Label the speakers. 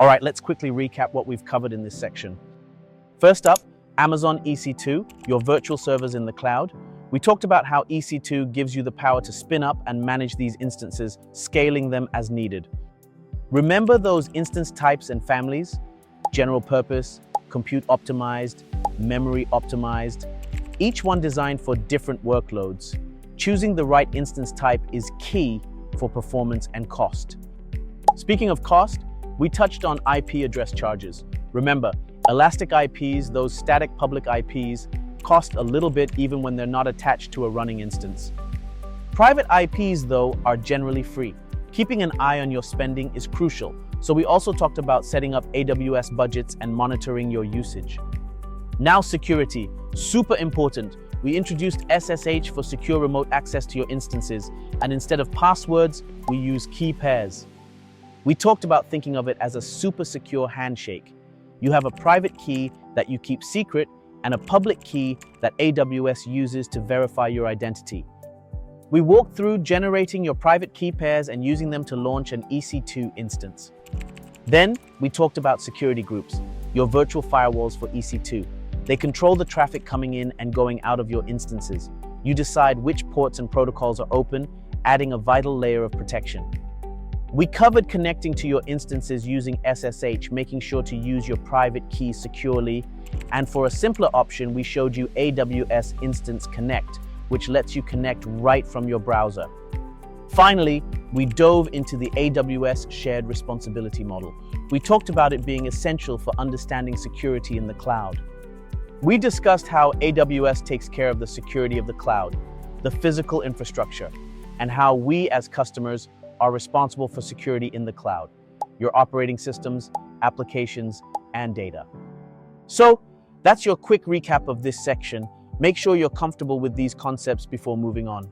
Speaker 1: All right, let's quickly recap what we've covered in this section. First up, Amazon EC2, your virtual servers in the cloud. We talked about how EC2 gives you the power to spin up and manage these instances, scaling them as needed. Remember those instance types and families? General purpose, compute optimized, memory optimized, each one designed for different workloads. Choosing the right instance type is key for performance and cost. Speaking of cost, we touched on IP address charges. Remember, elastic IPs, those static public IPs, cost a little bit even when they're not attached to a running instance. Private IPs, though, are generally free. Keeping an eye on your spending is crucial, so we also talked about setting up AWS budgets and monitoring your usage. Now security, super important. We introduced SSH for secure remote access to your instances, and instead of passwords, we use key pairs. We talked about thinking of it as a super secure handshake. You have a private key that you keep secret and a public key that AWS uses to verify your identity. We walked through generating your private key pairs and using them to launch an EC2 instance. Then we talked about security groups, your virtual firewalls for EC2. They control the traffic coming in and going out of your instances. You decide which ports and protocols are open, adding a vital layer of protection. We covered connecting to your instances using SSH, making sure to use your private key securely. And for a simpler option, we showed you AWS Instance Connect, which lets you connect right from your browser. Finally, we dove into the AWS shared responsibility model. We talked about it being essential for understanding security in the cloud. We discussed how AWS takes care of the security of the cloud, the physical infrastructure, and how we as customers are responsible for security in the cloud, your operating systems, applications, and data. So, that's your quick recap of this section. Make sure you're comfortable with these concepts before moving on.